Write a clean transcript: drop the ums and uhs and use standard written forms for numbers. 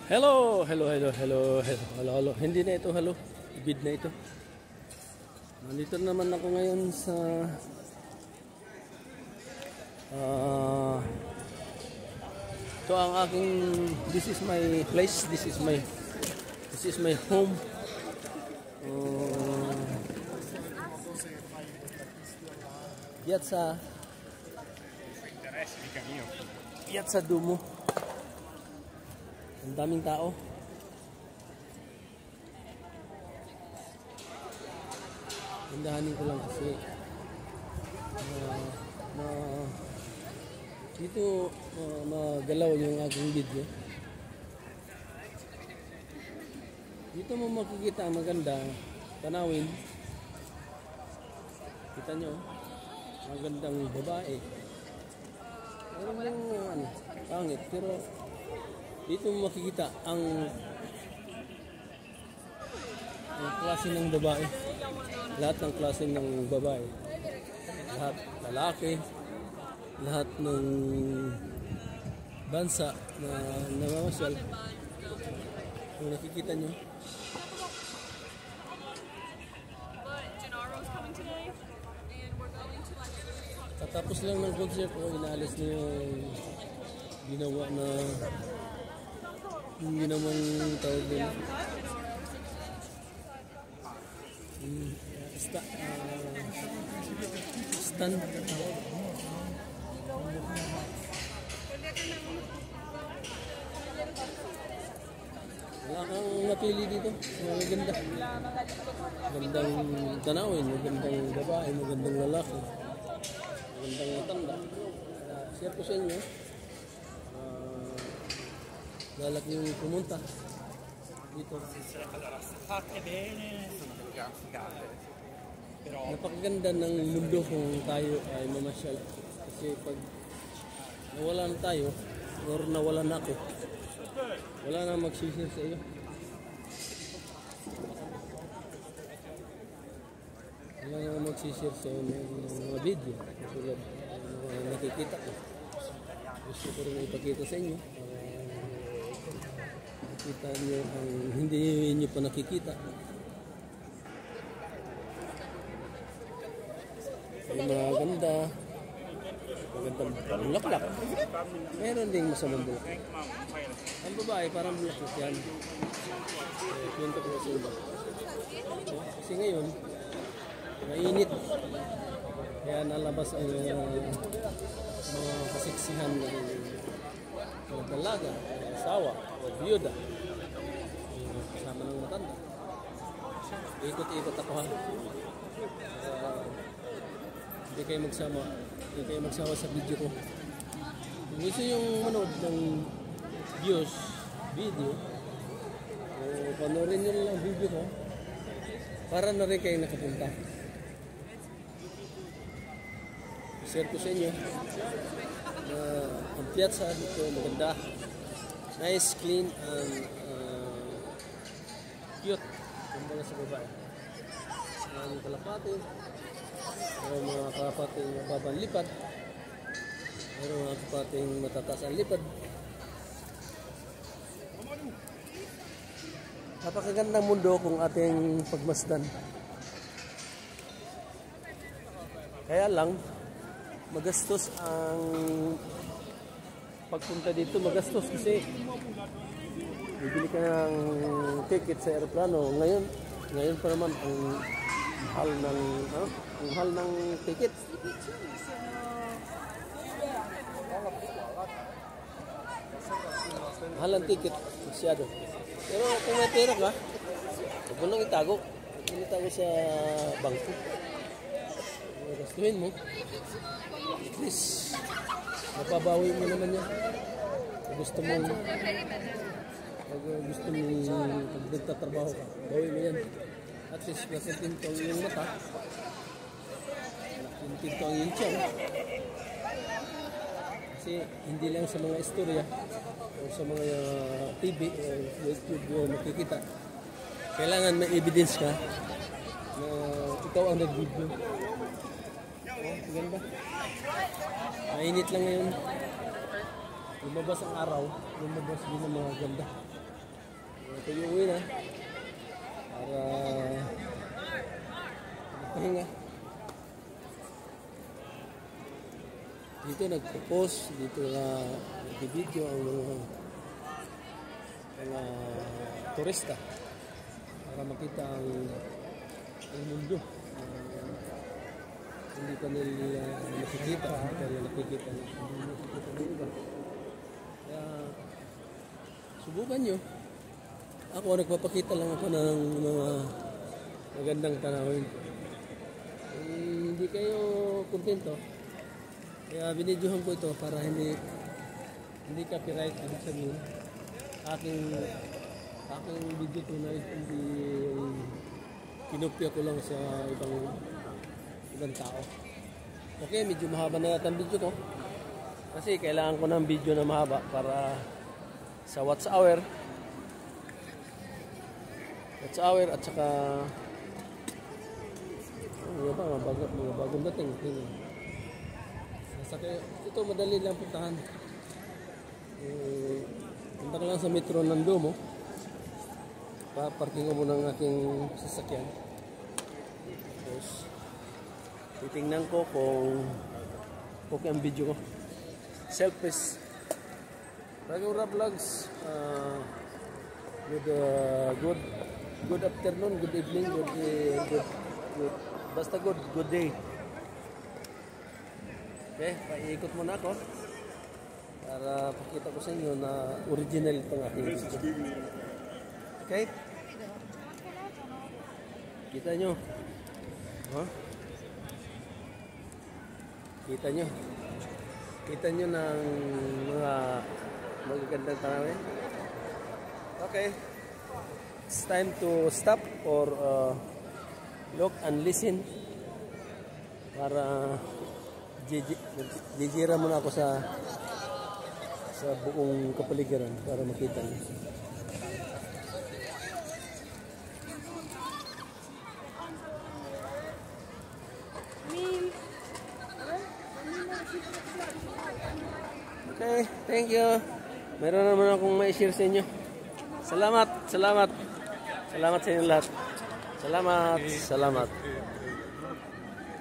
Hello, hello, hello, hello, hello, hello, hello. Hindi na ito, hello. Ibid na ito. Nandito naman ako ngayon sa ito ang aking, this is my place, this is my home. Piazza Duomo. Ang daming tao. Hindahanin ko lang kasi dito magalaw yung aking video. Dito mo makikita ang maganda tanawin. Kita nyo, magandang babae. Pero pangit, pero dito mo makikita ang klase ng babae. Lahat ng klase ng babae. Lahat lalaki, lahat ng bansa na namamasyal. Kung nakikita nyo. Tatapos lang ng concert ko, inaalis niyo yung ginawa na yung ginawang tawag din. Stand. Wala kang napili dito. Maganda. Magandang tanawin, magandang babae, magandang lalaki, magandang matanda. Share ko sa inyo. Lalak yung pumunta dito. Napakaganda ng mundo kung tayo ay mamasyal. Kasi pag nawalan tayo or nawalan ako, wala na magsisir sa iyo. Wala na magsisir sa iyo ng mga video. Tulad nakikita ko. Gusto ko rin ipakita sa inyo. Kita nyo ang hindi nyo pa nakikita. Ay maganda. Magandang bulaklak. Meron ding masamang bulaklak. Ang babae parang bulaklak yan. Kwento ko sa iba. Kasi ngayon mainit. Kaya nalabas ang mga kasiksihan ng mga dalaga, asawa, o biyuda. Kasama ng matanda. Ikot-ikot ako ha. Hindi kayo magsawa sa video ko. Kung gusto yung manood ng video, panoorin nyo lang video ko para na rin kayo nakapunta. Share ko sa inyo ang piazza dito maganda, nice, clean, and cute. Kumbaga sa babae. Ang kalapati, mayroon mga kalapating mababang lipad, mayroon mga kalapating matataas ang lipad. Napakagandang mundo kung ating pagmasdan. Kaya lang magastos ang pagpunta dito, magastos kasi bibili ka ng ticket sa aeroplano. Ngayon pa naman ang mahal ng ticket. Mahal ang ticket masyado. Pero kung may pera ka, huwag mo nang itago. Huwag mo itago sa bangko. Gastuhin mo. At least mapabawi mo naman yan. Gusto mo pag nagtatrabaho ka, bawi mo yan. At least nakontinto ang iyong mata, nakontinto ang iyong tiyan. Kasi hindi lang sa mga istorya o sa mga TV o YouTube mo makikita. Kailangan may evidence ka na ikaw ang nag-video. Ganda. Mainit lang ngayon. Lumabas ang araw, lumabas din ang mga ganda. Tuyuin na. Para pahinga. Dito nagpo-post, dito na nag-video ang mga turista para makita ang mundo. Hindi pa nila nakikita, hindi pa nakikita ng iba. Kaya subukan nyo. Ako nagpapakita lang ako ng mga magandang tanawin. Hindi kayo kontento. Kaya binidyohan ko ito para hindi copyright ibig sabihin. Aking video to na hindi kinopya ko lang sa ibang tao. Okay, medyo mahaba na yata ang video ko. Kasi kailangan ko ng video na mahaba para sa watch hour at saka mga bagong dating. Ito madali lang puntahan. Punta ka lang sa metro ng Duomo. Paparking ko muna ang aking sasakyan. Tapos titingnan ko kung okay ang video ko. Selfies. Ragura Vlogs. Good afternoon, good evening, basta good day. Okay, paiikot muna ako para pakita ko sa inyo na original itong aking video. Okay? Kita nyo. Huh? Kita nyo ng mga magagandang tanawin. Okay. It's time to stop or look and listen para jijira muna ako sa buong kapaligiran para makita niyo. Okay, thank you. Meron naman akong ma-share sa inyo. Salamat sa inyo lahat. Salamat.